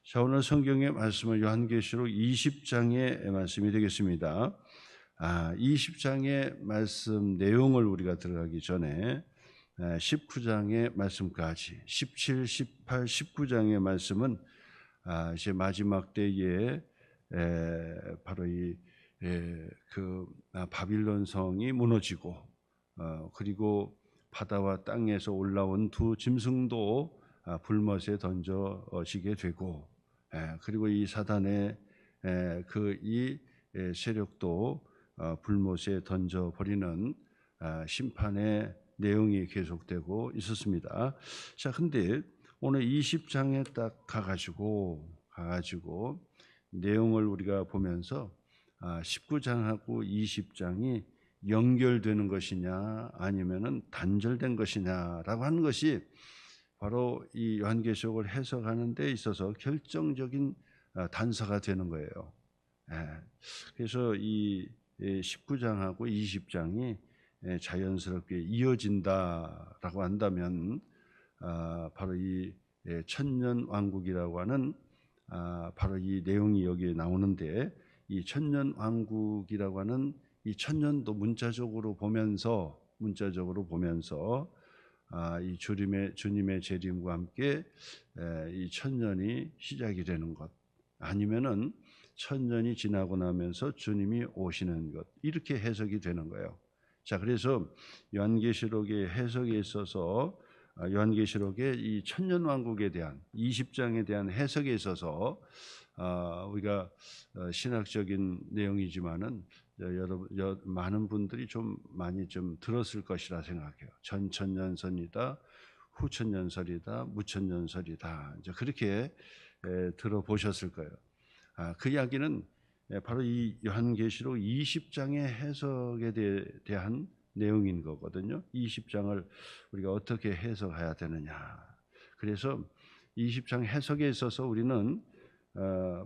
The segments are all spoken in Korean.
자, 오늘 성경의 말씀은 요한계시록 20장의 말씀이 되겠습니다. 20장의 말씀 내용을 우리가 들어가기 전에 19장의 말씀까지 17, 18, 19장의 말씀은 이제 마지막 때에 바로 바빌론 성이 무너지고 그리고 바다와 땅에서 올라온 두 짐승도 불못에 던져지게 되고, 그리고 이 사단의 이 세력도 불못에 던져버리는 심판의 내용이 계속되고 있었습니다. 자, 근데 오늘 20장에 딱 가가지고 내용을 우리가 보면서 19장하고 20장이 연결되는 것이냐 아니면은 단절된 것이냐라고 하는 것이 바로 이 요한계시록을 해석하는 데 있어서 결정적인 단서가 되는 거예요. 그래서 이 19장하고 20장이 자연스럽게 이어진다라고 한다면 바로 이 천년왕국이라고 하는 바로 이 내용이 여기에 나오는데, 이 천년왕국이라고 하는 이 천년도 문자적으로 보면서 이 주님의 재림과 함께 이 천년이 시작이 되는 것, 아니면은 천년이 지나고 나면서 주님이 오시는 것, 이렇게 해석이 되는 거예요. 자, 그래서 요한계시록의 해석에 있어서 요한계시록의 이 천년왕국에 대한 20장에 대한 해석에 있어서 우리가 신학적인 내용이지만은 많은 분들이 많이 들었을 것이라 생각해요. 전천년설이다, 후천년설이다, 무천년설이다, 이제 그렇게 들어보셨을 거예요. 그 이야기는 바로 이 요한계시록 20장의 해석에 대한 내용인 거거든요. 20장을 우리가 어떻게 해석해야 되느냐. 그래서 20장 해석에 있어서 우리는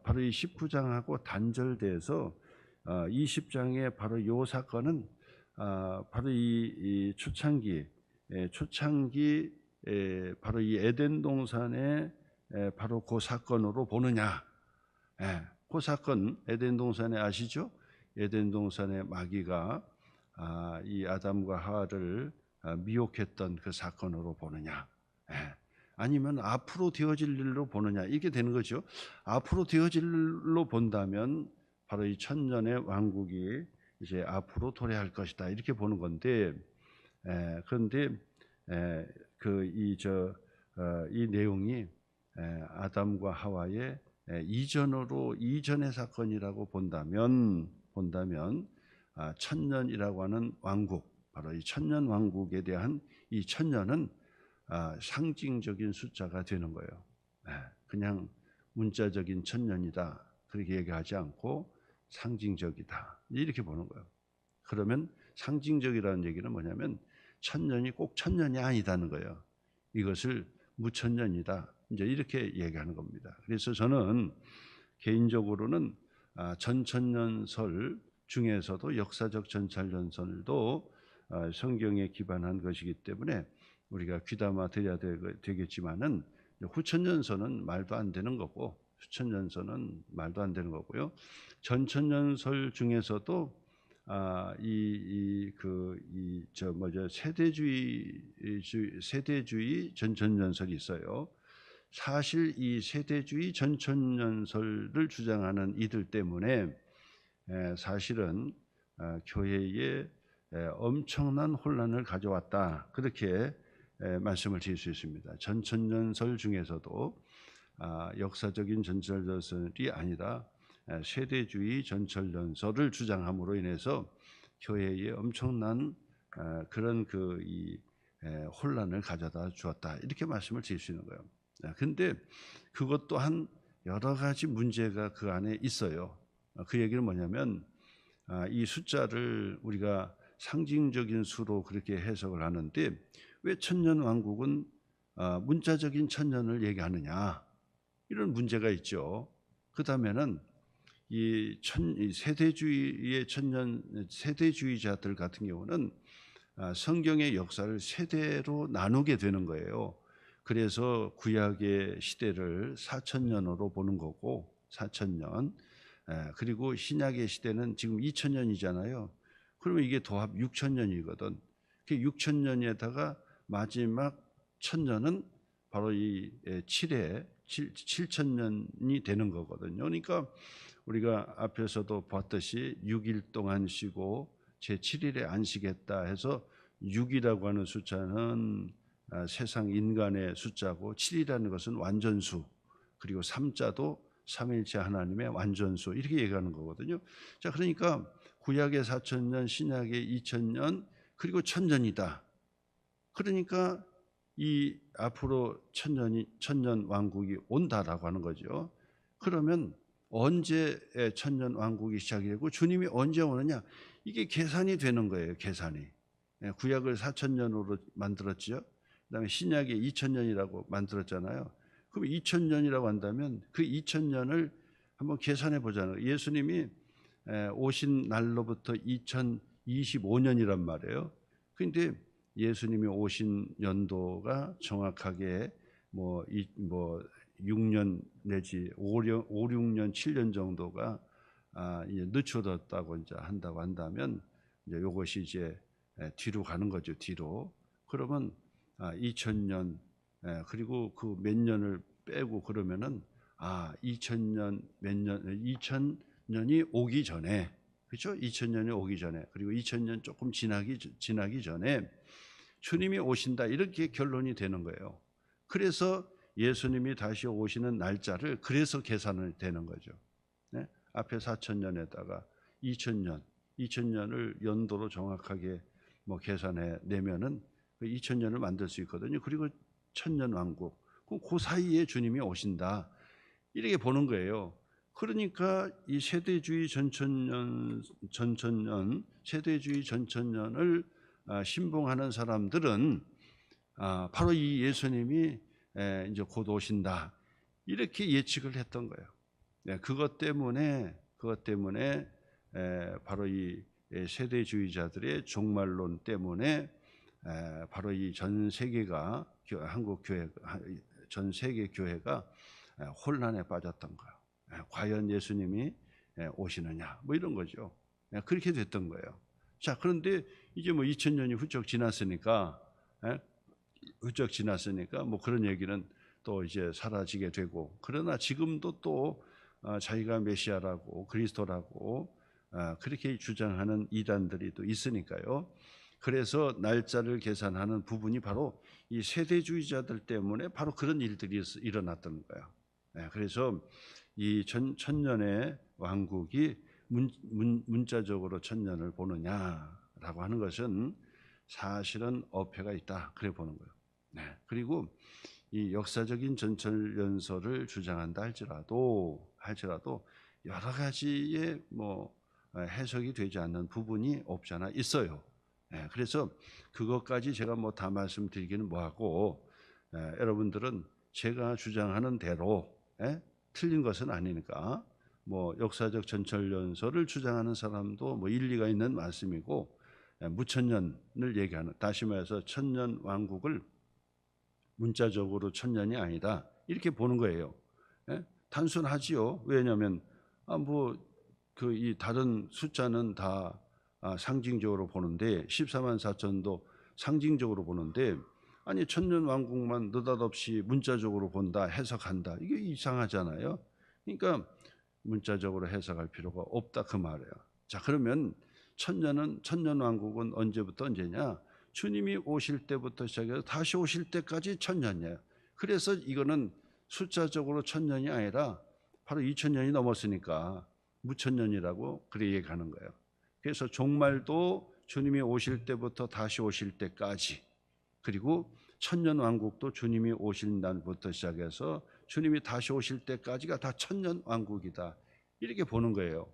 바로 이 19장하고 단절돼서 20장의 바로 이 사건은 바로 이 초창기 바로 이 에덴 동산의 바로 그 사건으로 보느냐. 그 사건, 에덴 동산에 아시죠? 에덴 동산의 마귀가 이 아담과 하와를 미혹했던 그 사건으로 보느냐, 아니면 앞으로 되어질 일로 보느냐, 이게 되는 거죠. 앞으로 되어질 일로 본다면 바로 이 천년의 왕국이 이제 앞으로 도래할 것이다, 이렇게 보는 건데, 그런데 이 내용이 아담과 하와의 이전의 사건이라고 본다면 천년이라고 하는 왕국, 바로 이 천년 왕국에 대한 이 천년은 상징적인 숫자가 되는 거예요. 그냥 문자적인 천년이다 그렇게 얘기하지 않고 상징적이다, 이렇게 보는 거예요. 그러면 상징적이라는 얘기는 뭐냐면 천년이 꼭 천년이 아니다는 거예요. 이것을 무천년이다, 이제 이렇게 얘기하는 겁니다. 그래서 저는 개인적으로는 전천년설 중에서도 역사적 전천년설도 성경에 기반한 것이기 때문에 우리가 귀담아 드려야 되겠지만은, 후천년설은 말도 안 되는 거고 수천년설은 말도 안 되는 거고요. 전천년설 중에서도 세대주의 전천년설이 있어요. 사실 이 세대주의 전천년설을 주장하는 이들 때문에 사실은 교회에 엄청난 혼란을 가져왔다, 그렇게 말씀을 드릴 수 있습니다. 전천년설 중에서도 역사적인 전천년설이 아니라 세대주의 전천년설을 주장함으로 인해서 교회에 엄청난 그런 혼란을 가져다 주었다, 이렇게 말씀을 드릴 수 있는 거예요. 근데 그것 또한 여러 가지 문제가 그 안에 있어요. 그 얘기는 뭐냐면, 이 숫자를 우리가 상징적인 수로 그렇게 해석을 하는데, 왜 천년왕국은 문자적인 천년을 얘기하느냐, 이런 문제가 있죠. 그 다음에는 이 세대주의의 세대주의자들 같은 경우는 성경의 역사를 세대로 나누게 되는 거예요. 그래서 구약의 시대를 4,000년으로 보는 거고 4,000년. 그리고 신약의 시대는 지금 2,000년이잖아요. 그러면 이게 도합 6,000년이거든. 그 6,000년에다가 마지막 1,000년은 바로 이 7회 7,000년이 되는 거거든요. 그러니까 우리가 앞에서도 봤듯이 6일 동안 쉬고 제7일에 안식했다 해서 6이라고 하는 숫자는 세상 인간의 숫자고 7이라는 것은 완전수, 그리고 3자도 삼위일체 하나님의 완전수, 이렇게 얘기하는 거거든요. 자, 그러니까 구약의 4,000년, 신약의 2,000년, 그리고 1,000년이다. 그러니까 이 앞으로 1,000년 왕국이 온다라고 하는 거죠. 그러면 언제 1,000년 왕국이 시작이 되고 주님이 언제 오느냐, 이게 계산이 되는 거예요. 계산이. 구약을 4,000년으로 만들었죠. 그다음에 신약에 2,000년이라고 만들었잖아요. 그럼 2,000년이라고 한다면 그 2,000년을 한번 계산해 보잖아요. 예수님이 오신 날로부터 2025년이란 말이에요. 그런데 예수님이 오신 연도가 정확하게 뭐 6년 내지 5, 6년, 7년 정도가 이제 늦춰졌다고 이제 한다고 한다면 이제 이것이 이제 뒤로 가는 거죠. 뒤로. 그러면 2000년 그리고 그 몇 년을 빼고 그러면은 2000년 몇 년 2000년이 오기 전에, 그렇죠? 2000년이 오기 전에, 그리고 2000년 조금 지나기 전에 주님이 오신다, 이렇게 결론이 되는 거예요. 그래서 예수님이 다시 오시는 날짜를 그래서 계산을 되는 거죠. 네? 앞에 4,000년에다가 2000년을 연도로 정확하게 뭐 계산해 내면은 2000년을 만들 수 있거든요. 그리고 1,000년 왕국, 그 사이에 주님이 오신다, 이렇게 보는 거예요. 그러니까 이 세대주의 전천년 세대주의 전천년을 신봉하는 사람들은 바로 이 예수님이 이제 곧 오신다, 이렇게 예측을 했던 거예요. 그것 때문에 바로 이 세대주의자들의 종말론 때문에 바로 이 전 세계가, 한국 교회, 전 세계 교회가 혼란에 빠졌던 거예요. 과연 예수님이 오시느냐, 뭐 이런 거죠. 그렇게 됐던 거예요. 자, 그런데 이제 뭐 2000년이 훌쩍 지났으니까 뭐 그런 얘기는 또 이제 사라지게 되고, 그러나 지금도 또 자기가 메시아라고 그리스도라고 그렇게 주장하는 이단들이 또 있으니까요. 그래서 날짜를 계산하는 부분이 바로 이 세대주의자들 때문에 바로 그런 일들이 일어났던 거예요. 그래서 이 천년의 왕국이 문자적으로 천년을 보느냐라고 하는 것은 사실은 어폐가 있다, 그래 보는 거예요. 그리고 이 역사적인 전철연설을 주장한다 할지라도 여러 가지의 뭐 해석이 되지 않는 부분이 없지 않아 있어요. 그래서 그것까지 제가 뭐 다 말씀드리기는 뭐하고, 여러분들은 제가 주장하는 대로 틀린 것은 아니니까, 뭐 역사적 전철연설을 주장하는 사람도 뭐 일리가 있는 말씀이고, 무천년을 얘기하는, 다시 말해서 천년 왕국을 문자적으로 천년이 아니다, 이렇게 보는 거예요. 단순하지요. 왜냐하면 그 이 다른 숫자는 다 상징적으로 보는데 14만 4천도 상징적으로 보는데, 아니 천년 왕국만 느닷없이 문자적으로 본다, 해석한다, 이게 이상하잖아요. 그러니까 문자적으로 해석할 필요가 없다, 그 말이에요. 자, 그러면 천년 왕국은 언제부터 언제냐? 주님이 오실 때부터 시작해서 다시 오실 때까지 천년이에요. 그래서 이거는 숫자적으로 천년이 아니라 바로 2000년이 넘었으니까 무천년이라고 그렇게 얘기하는 거예요. 그래서 종말도 주님이 오실 때부터 다시 오실 때까지, 그리고 천년 왕국도 주님이 오실 날부터 시작해서 주님이 다시 오실 때까지가 다 천년 왕국이다, 이렇게 보는 거예요.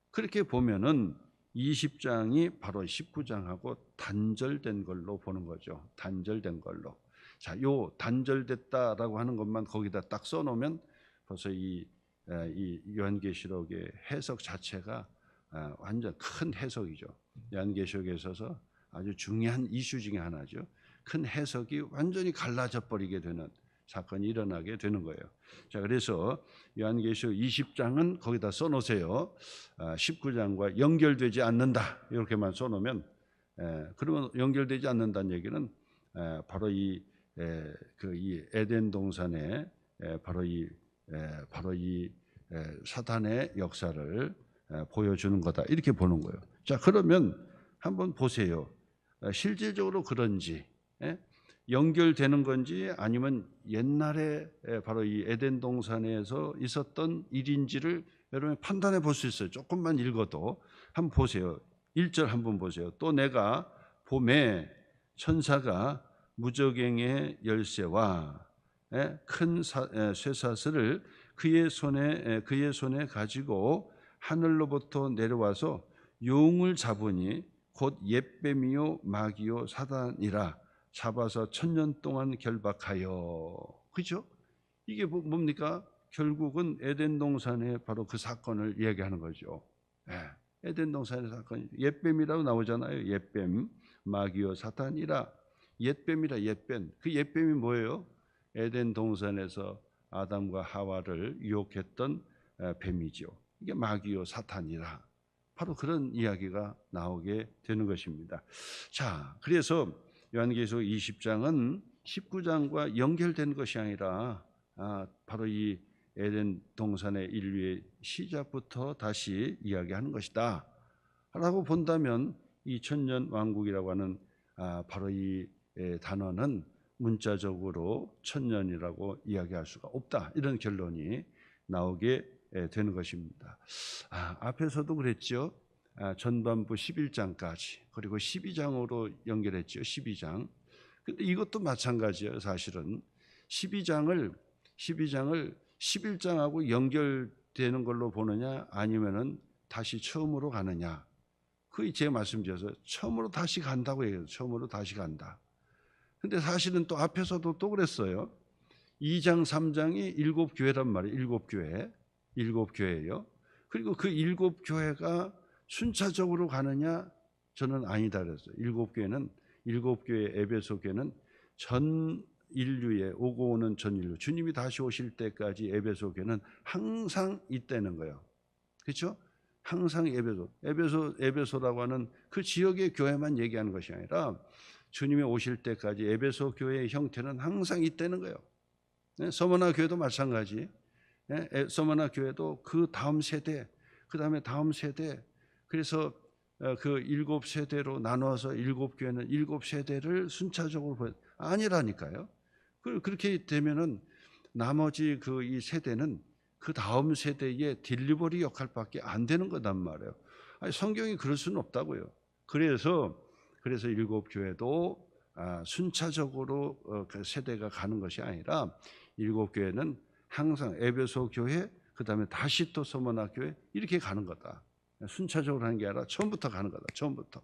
그렇게 보면은 20장이 바로 19장하고 단절된 걸로 보는 거죠. 단절된 걸로. 자, 요 단절됐다라고 하는 것만 거기다 딱 써놓으면 벌써 이 요한계시록의 해석 자체가 완전 큰 해석이죠. 요한계시록에 있어서 아주 중요한 이슈 중에 하나죠. 큰 해석이 완전히 갈라져 버리게 되는 사건이 일어나게 되는 거예요. 자, 그래서 요한계시록 20장은 거기다 써놓으세요. 19장과 연결되지 않는다 이렇게만 써놓으면, 그러면 연결되지 않는다는 얘기는 바로 이 에덴 동산에 바로 이 사탄의 역사를 보여주는 거다 이렇게 보는 거예요. 자, 그러면 한번 보세요. 실질적으로 그런지 연결되는 건지 아니면 옛날에 바로 이 에덴 동산에서 있었던 일인지를 여러분 판단해 볼 수 있어요. 조금만 읽어도 한번 보세요. 1절 한번 보세요. 또 내가 봄에 천사가 무저갱의 열쇠와 큰 쇠사슬을 그의 손에 가지고 하늘로부터 내려와서 용을 잡으니 곧 옛뱀이요 마귀요 사단이라 잡아서 1000년 동안 결박하여. 그죠? 이게 뭡니까? 결국은 에덴 동산의 바로 그 사건을 이야기하는 거죠. 에덴 동산의 사건, 옛뱀이라고 나오잖아요. 옛뱀, 마귀요 사탄이라. 옛뱀이라. 옛뱀. 그 옛뱀이 뭐예요? 에덴 동산에서 아담과 하와를 유혹했던 뱀이죠. 이게 마귀요 사탄이라. 바로 그런 이야기가 나오게 되는 것입니다. 자, 그래서 요한계시록 20장은 19장과 연결된 것이 아니라 바로 이 에덴 동산의 인류의 시작부터 다시 이야기하는 것이다 라고 본다면 이 천년 왕국이라고 하는 바로 이 단어는 문자적으로 천년이라고 이야기할 수가 없다, 이런 결론이 나오게 되는 것입니다. 앞에서도 그랬죠. 전반부 11장까지 그리고 12장으로 연결했죠. 12장. 근데 이것도 마찬가지예요. 사실은 12장을 11장하고 연결되는 걸로 보느냐 아니면은 다시 처음으로 가느냐. 그게 제 말씀드려서 처음으로 다시 간다고 얘기해요. 처음으로 다시 간다. 근데 사실은 또 앞에서도 또 그랬어요. 2장 3장이 7교회란 말이에요. 7교회예요. 그리고 그 7교회가 순차적으로 가느냐? 저는 아니다 그랬어요. 7교회 에베소 교회는 전 인류에 오고 오는 전 인류, 주님이 다시 오실 때까지 에베소 교회는 항상 있다는 거예요. 그렇죠? 항상 에베소라고 하는 그 지역의 교회만 얘기하는 것이 아니라 주님이 오실 때까지 에베소 교회의 형태는 항상 있다는 거예요. 서머나 교회도 마찬가지. 서머나 교회도 그 다음 세대, 그 다음에 다음 세대, 그래서 그 7세대로 나눠서 7교회는 7세대를 순차적으로 아니라니까요. 그렇게 되면은 나머지 그 이 세대는 그 다음 세대의 딜리버리 역할밖에 안 되는 거단 말이에요. 성경이 그럴 수는 없다고요. 그래서 7교회도 순차적으로 그 세대가 가는 것이 아니라 7교회는 항상 에베소 교회, 그 다음에 다시 또 서머나 교회 이렇게 가는 거다. 순차적으로 하는 게 아니라 처음부터 가는 거다. 처음부터.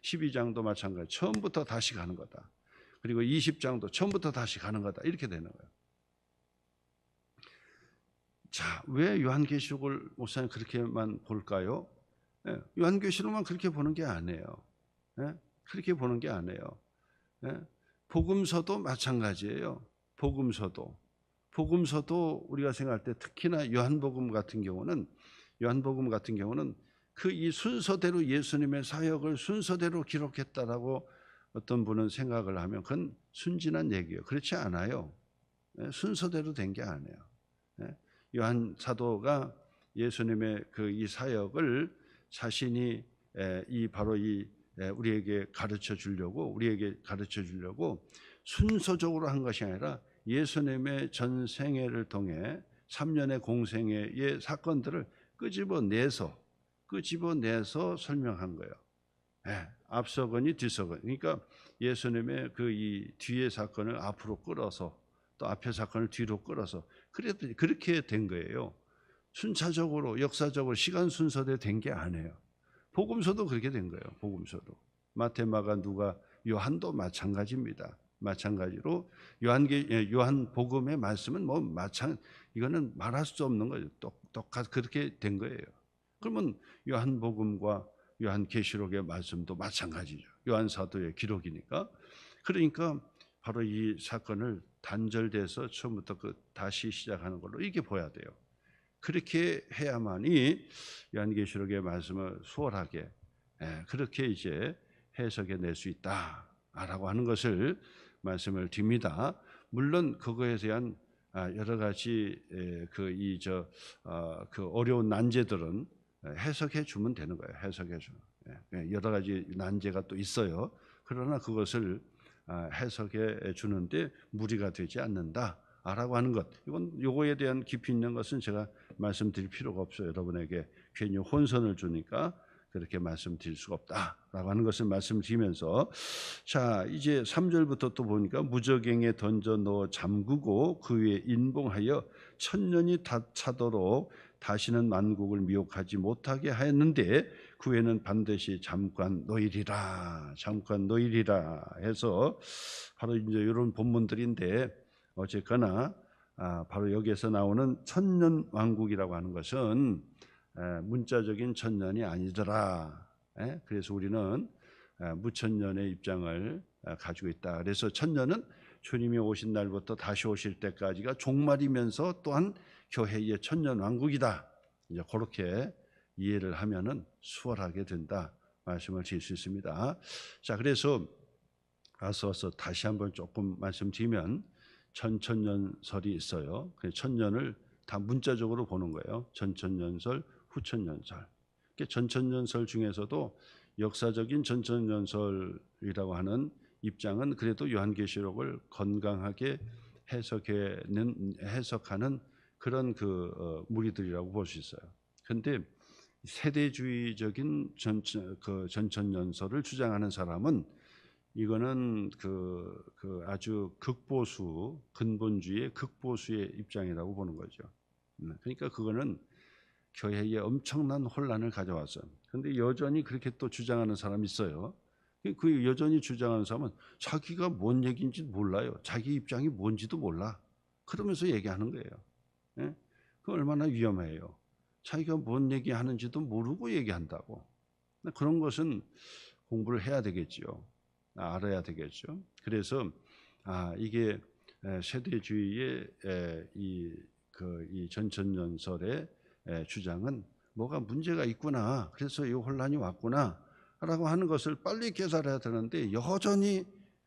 12장도 마찬가지. 처음부터 다시 가는 거다. 그리고 20장도 처음부터 다시 가는 거다. 이렇게 되는 거예요. 자, 왜 요한계시록을 목사님 그렇게만 볼까요? 요한계시록만 그렇게 보는 게 아니에요. 그렇게 보는 게 아니에요. 복음서도 마찬가지예요. 복음서도 우리가 생각할 때 특히나 요한복음 같은 경우는 그 이 순서대로 예수님의 사역을 순서대로 기록했다라고 어떤 분은 생각을 하면 그건 순진한 얘기예요. 그렇지 않아요. 순서대로 된 게 아니에요. 요한 사도가 예수님의 그 이 사역을 자신이 바로 우리에게 가르쳐 주려고 순서적으로 한 것이 아니라 예수님의 전 생애를 통해 3년의 공생애의 사건들을 끄집어내서 설명한 거예요. 앞서거니 뒤서거니. 그러니까 예수님의 그 이 뒤의 사건을 앞으로 끌어서 또 앞의 사건을 뒤로 끌어서 그렇게 된 거예요. 순차적으로 역사적으로 시간 순서대로 된 게 아니에요. 복음서도 그렇게 된 거예요. 복음서도 마태, 마가, 누가, 요한도 마찬가지입니다. 마찬가지로 요한복음의 말씀은 이거는 말할 수 없는 거죠. 똑같이 그렇게 된 거예요. 그러면 요한복음과 요한계시록의 말씀도 마찬가지죠. 요한사도의 기록이니까. 그러니까 바로 이 사건을 단절돼서 처음부터 다시 시작하는 걸로 이렇게 보아야 돼요. 그렇게 해야만이 요한계시록의 말씀을 수월하게 그렇게 이제 해석해 낼 수 있다라고 하는 것을 말씀을 드립니다. 물론 그거에 대한 여러 가지 그 어려운 난제들은 해석해 주면 되는 거예요. 해석해 주면 여러 가지 난제가 또 있어요. 그러나 그것을 해석해 주는데 무리가 되지 않는다라고 하는 것. 요거에 대한 깊이 있는 것은 제가 말씀드릴 필요가 없어요. 여러분에게 괜히 혼선을 주니까 그렇게 말씀드릴 수가 없다라고 하는 것을 말씀드리면서, 자 이제 3절부터 또 보니까 무저갱에 던져 넣어 잠그고 그 위에 인봉하여 천년이 차도록 다시는 만국을 미혹하지 못하게 하였는데 그 후에는 반드시 잠깐 놓이리라. 잠깐 놓이리라 해서 바로 이제 이런 본문들인데, 어쨌거나 바로 여기에서 나오는 천년 왕국이라고 하는 것은 문자적인 천년이 아니더라. 그래서 우리는 무천년의 입장을 가지고 있다. 그래서 천년은 주님이 오신 날부터 다시 오실 때까지가 종말이면서 또한 교회의 천년 왕국이다. 이제 그렇게 이해를 하면은 수월하게 된다 말씀을 드릴 수 있습니다. 자, 그래서 와서 다시 한번 조금 말씀드리면 전천년설이 있어요. 천년을 다 문자적으로 보는 거예요. 전천년설, 후천년설. 전천년설 중에서도 역사적인 전천년설이라고 하는 입장은 그래도 요한계시록을 건강하게 해석하는 그런 무리들이라고 볼 수 있어요. 그런데 세대주의적인 전천년설을 주장하는 사람은 이거는 아주 극보수, 근본주의의 극보수의 입장이라고 보는 거죠. 그러니까 그거는 교회에 엄청난 혼란을 가져왔어요. 그런데 여전히 그렇게 또 주장하는 사람이 있어요. 그 여전히 주장하는 사람은 자기가 뭔 얘기인지 몰라요. 자기 입장이 뭔지도 몰라. 그러면서 얘기하는 거예요. 그 얼마나 위험해요. 자기가 뭔 얘기하는지도 모르고 얘기한다고. 그런 것은 공부를 해야 되겠죠. 알아야 되겠죠. 그래서 이게 세대주의의 이 전천년설의 주장은 뭐가 문제가 있구나. 그래서 이 혼란이 왔구나라고 하는 것을 빨리 깨달아야 되는데 여전히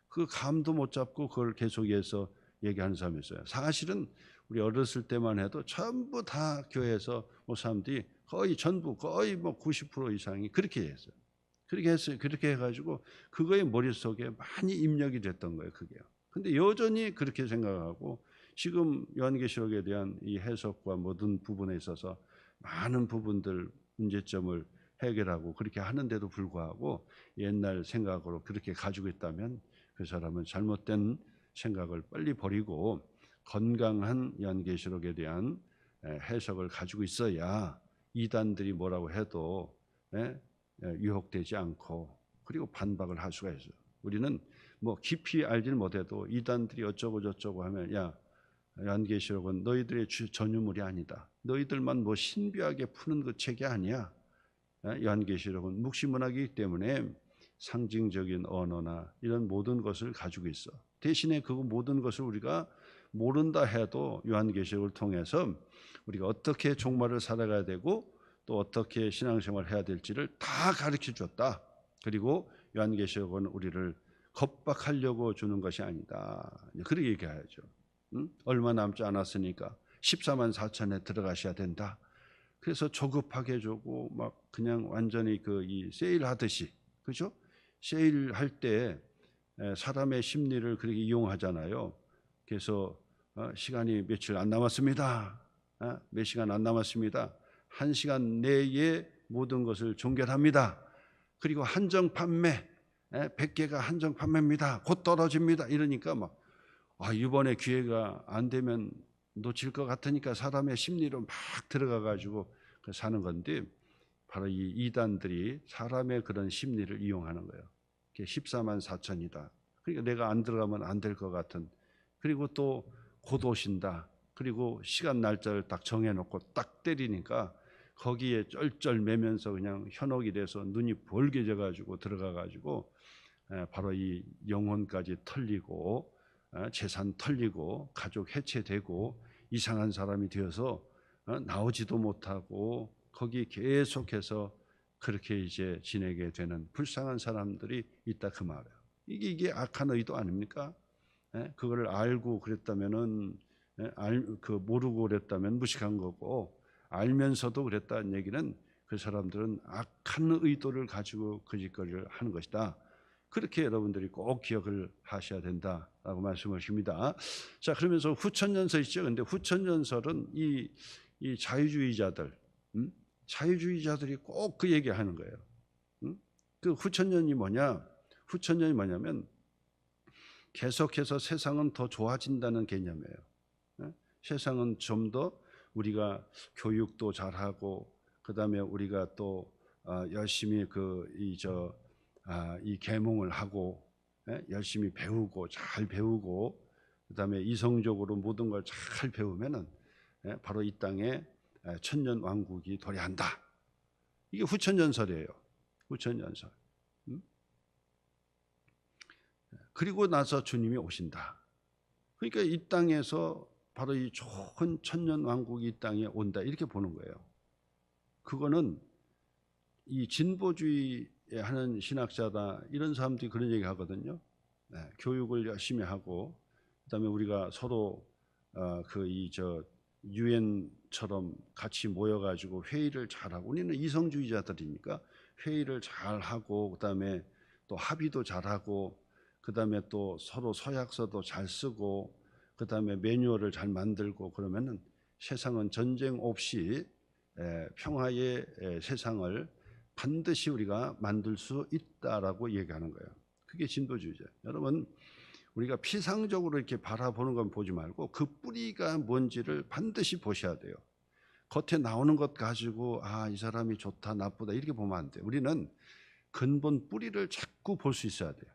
그 감도 못 잡고 그걸 계속해서 얘기하는 사람이 있어요. 사실은 우리 어렸을 때만 해도 전부 다 교회에서 사람들이 거의 전부 거의 90% 이상이 그렇게 했어요. 그렇게 했어요. 그렇게 해가지고 그거의 머릿속에 많이 입력이 됐던 거예요. 그게요. 근데 여전히 그렇게 생각하고 지금 요한계시록에 대한 이 해석과 모든 부분에 있어서 많은 부분들 문제점을 해결하고 그렇게 하는데도 불구하고 옛날 생각으로 그렇게 가지고 있다면 그 사람은 잘못된 생각을 빨리 버리고 건강한 요한계시록에 대한 해석을 가지고 있어야 이단들이 뭐라고 해도 유혹되지 않고 그리고 반박을 할 수가 있어요. 우리는 깊이 알질 못해도 이단들이 어쩌고 저쩌고 하면 요한계시록은 너희들의 전유물이 아니다. 너희들만 신비하게 푸는 그 책이 아니야. 요한계시록은 묵시문학이기 때문에 상징적인 언어나 이런 모든 것을 가지고 있어. 대신에 그 모든 것을 우리가 모른다 해도 요한계시록을 통해서 우리가 어떻게 종말을 살아가야 되고 또 어떻게 신앙생활을 해야 될지를 다 가르쳐 줬다. 그리고 요한계시록은 우리를 겁박하려고 주는 것이 아니다. 그렇게 얘기해야죠. 얼마 남지 않았으니까 14만 4천에 들어가셔야 된다. 그래서 조급하게 주고 그냥 완전히 이 세일하듯이, 그죠? 세일할 때 사람의 심리를 그렇게 이용하잖아요. 그래서 시간이 며칠 안 남았습니다. 몇 시간 안 남았습니다. 1시간 내에 모든 것을 종결합니다. 그리고 한정 판매, 100개가 한정 판매입니다. 곧 떨어집니다. 이러니까 이번에 기회가 안 되면 놓칠 것 같으니까 사람의 심리로 막 들어가 가지고 사는 건데, 바로 이 이단들이 사람의 그런 심리를 이용하는 거예요. 14만 4천이다. 그러니까 내가 안 들어가면 안 될 것 같은, 그리고 또 곧 오신다. 그리고 시간 날짜를 딱 정해놓고 딱 때리니까 거기에 쩔쩔매면서 그냥 현혹이 돼서 눈이 벌게져 가지고 들어가 가지고 바로 이 영혼까지 털리고 재산 털리고 가족 해체되고 이상한 사람이 되어서 나오지도 못하고 거기 계속해서 그렇게 이제 지내게 되는 불쌍한 사람들이 있다 그 말이에요. 이게 악한 의도 아닙니까? 그걸 알고 그랬다면은 모르고 그랬다면 무식한 거고, 알면서도 그랬다는 얘기는 그 사람들은 악한 의도를 가지고 거짓거리를 하는 것이다. 그렇게 여러분들이 꼭 기억을 하셔야 된다라고 말씀을 하십니다. 자, 그러면서 후천연서 있죠. 근데 후천연설은 이 자유주의자들, 자유주의자들이 꼭 그 얘기하는 거예요. 그 후천년이 뭐냐? 후천년이 뭐냐면 계속해서 세상은 더 좋아진다는 개념이에요. 세상은 좀 더 우리가 교육도 잘하고, 그다음에 우리가 또 열심히 이 계몽을 하고 열심히 배우고 잘 배우고, 그다음에 이성적으로 모든 걸 잘 배우면은 바로 이 땅에 천년 왕국이 도래한다. 이게 후천연설이에요. 후천연설. 그리고 나서 주님이 오신다. 그러니까 이 땅에서 바로 이 좋은 천년 왕국이 이 땅에 온다, 이렇게 보는 거예요. 그거는 이 진보주의 하는 신학자다 이런 사람들이 그런 얘기 하거든요. 교육을 열심히 하고, 그다음에 우리가 서로 유엔처럼 같이 모여가지고 회의를 잘하고, 우리는 이성주의자들이니까 회의를 잘하고, 그다음에 또 합의도 잘하고, 그다음에 또 서로 서약서도 잘 쓰고, 그다음에 매뉴얼을 잘 만들고, 그러면은 세상은 전쟁 없이 평화의 세상을 반드시 우리가 만들 수 있다라고 얘기하는 거예요. 그게 진보주의자. 여러분, 우리가 피상적으로 이렇게 바라보는 건 보지 말고 그 뿌리가 뭔지를 반드시 보셔야 돼요. 겉에 나오는 것 가지고 이 사람이 좋다 나쁘다 이렇게 보면 안 돼요. 우리는 근본 뿌리를 자꾸 볼 수 있어야 돼요.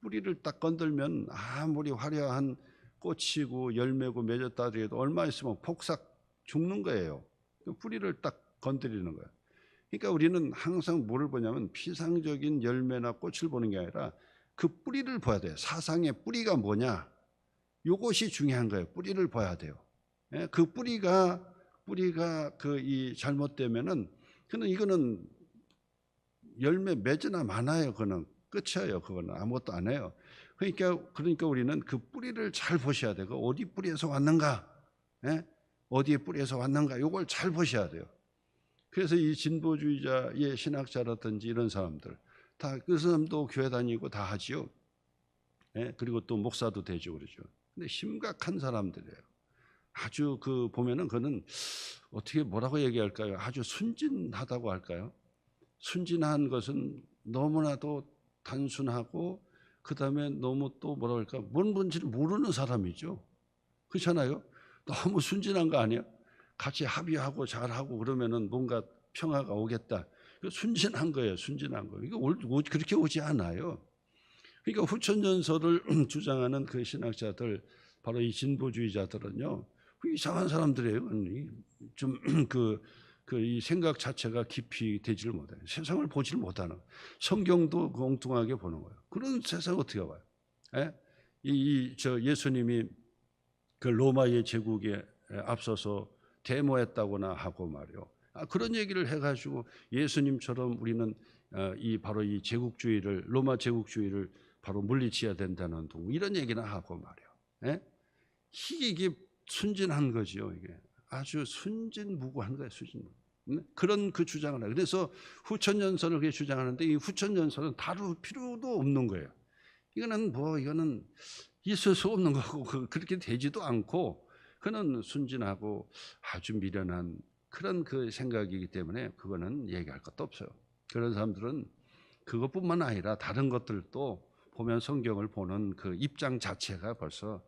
뿌리를 딱 건들면 아무리 화려한 꽃이고 열매고 맺었다 하더라도 얼마 있으면 폭삭 죽는 거예요. 뿌리를 딱 건드리는 거예요. 그러니까 우리는 항상 뭐를 보냐면 피상적인 열매나 꽃을 보는 게 아니라 그 뿌리를 봐야 돼요. 사상의 뿌리가 뭐냐? 이것이 중요한 거예요. 뿌리를 봐야 돼요. 그 뿌리가 잘못되면은 그는 이거는 열매 맺으나 마나요. 그거는 끝이에요. 그거는 아무것도 안 해요. 그러니까 우리는 그 뿌리를 잘 보셔야 돼요. 어디 뿌리에서 왔는가? 어디에 뿌리에서 왔는가? 이걸 잘 보셔야 돼요. 그래서 이 진보주의자의 신학자라든지 이런 사람들 다 그 사람도 교회 다니고 다 하지요. 그리고 또 목사도 되죠, 그러죠. 근데 심각한 사람들이에요. 아주 보면은 그는 어떻게 뭐라고 얘기할까요? 아주 순진하다고 할까요? 순진한 것은 너무나도 단순하고, 그다음에 너무 또 뭐라 할까? 뭔지를 모르는 사람이죠. 그렇잖아요. 너무 순진한 거 아니에요? 같이 합의하고 잘하고 그러면은 뭔가 평화가 오겠다. 순진한 거예요. 순진한 거. 이거 그렇게 오지 않아요. 그러니까 후천연설을 주장하는 그 신학자들, 바로 이 진보주의자들은요, 이상한 사람들이에요. 좀 이 생각 자체가 깊이 되지를 못해요. 세상을 보지를 못하는, 성경도 엉뚱하게 보는 거예요. 그런 세상 어떻게 봐요? 예수님이 그 로마의 제국에 앞서서 데모했다거나 하고 말이요. 그런 얘기를 해가지고 예수님처럼 우리는 바로 이 제국주의를, 로마 제국주의를 바로 물리쳐야 된다는 이런 얘기나 하고 말이요. 이게 순진한 거죠. 이게 아주 순진무구한 거예요. 그런 주장을 해요. 그래서 후천연설을 그렇게 주장하는데, 이 후천연설은 다룰 필요도 없는 거예요. 이거는 있을 수 없는 거고 그렇게 되지도 않고, 그는 순진하고 아주 미련한 그런 생각이기 때문에 그거는 얘기할 것도 없어요. 그런 사람들은 그것뿐만 아니라 다른 것들도 보면 성경을 보는 그 입장 자체가 벌써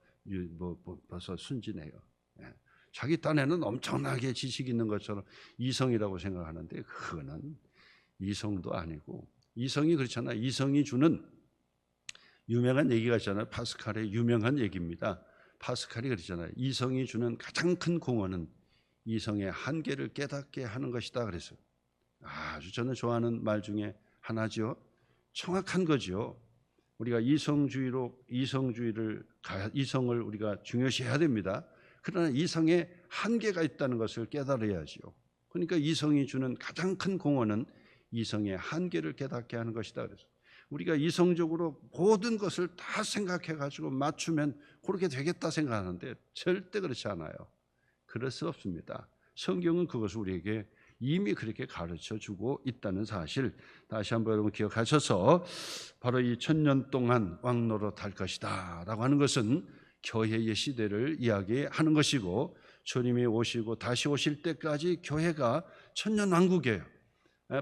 순진해요. 자기 딴에는 엄청나게 지식 있는 것처럼 이성이라고 생각하는데, 그거는 이성도 아니고, 이성이 그렇잖아요. 이성이 주는 유명한 얘기가 있잖아요. 파스칼의 유명한 얘기입니다. 파스칼이 그러잖아요. 이성이 주는 가장 큰 공헌은 이성의 한계를 깨닫게 하는 것이다. 그래서 아주 저는 좋아하는 말 중에 하나죠. 정확한 거죠. 우리가 이성을 우리가 중요시해야 됩니다. 그러나 이성에 한계가 있다는 것을 깨달아야지요. 그러니까 이성이 주는 가장 큰 공헌은 이성의 한계를 깨닫게 하는 것이다. 그래서 우리가 이성적으로 모든 것을 다 생각해 가지고 맞추면 그렇게 되겠다 생각하는데 절대 그렇지 않아요. 그럴 수 없습니다. 성경은 그것을 우리에게 이미 그렇게 가르쳐 주고 있다는 사실 다시 한번 여러분 기억하셔서 바로 이 1000년 동안 왕노릇 할 것이다 라고 하는 것은 교회의 시대를 이야기하는 것이고 주님이 오시고 다시 오실 때까지 교회가 1000년 왕국이에요.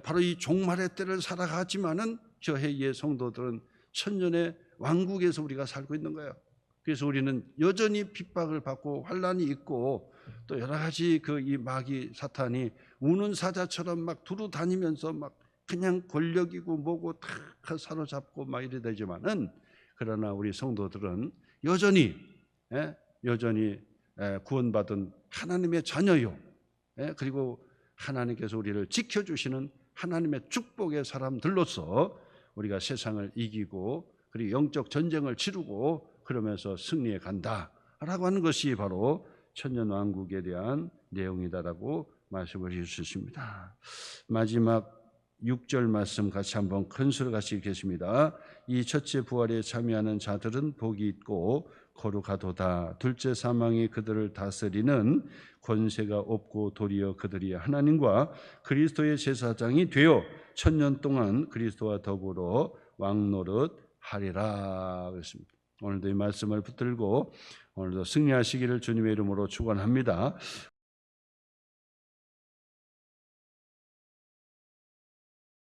바로 이 종말의 때를 살아가지만은 교회의 성도들은 1000년의 왕국에서 우리가 살고 있는 거예요. 그래서 우리는 여전히 핍박을 받고 환난이 있고 또 여러 가지 이 마귀 사탄이 우는 사자처럼 막 두루 다니면서 막 그냥 권력이고 뭐고 다 사로잡고 막 이래 되지만은 그러나 우리 성도들은 여전히 구원받은 하나님의 자녀요. 그리고 하나님께서 우리를 지켜주시는 하나님의 축복의 사람들로서 우리가 세상을 이기고 그리고 영적 전쟁을 치르고 그러면서 승리해 간다라고 하는 것이 바로 천년왕국에 대한 내용이다라고 말씀을 해 주셨습니다. 마지막 6절 말씀 같이 한번 큰 소리 같이 읽겠습니다. 이 첫째 부활에 참여하는 자들은 복이 있고 거룩하도다. 둘째 사망이 그들을 다스리는 권세가 없고 도리어 그들이 하나님과 그리스도의 제사장이 되어 1000년 동안 그리스도와 더불어 왕노릇 하리라 그랬습니다. 오늘도 이 말씀을 붙들고 오늘도 승리하시기를 주님의 이름으로 축원합니다.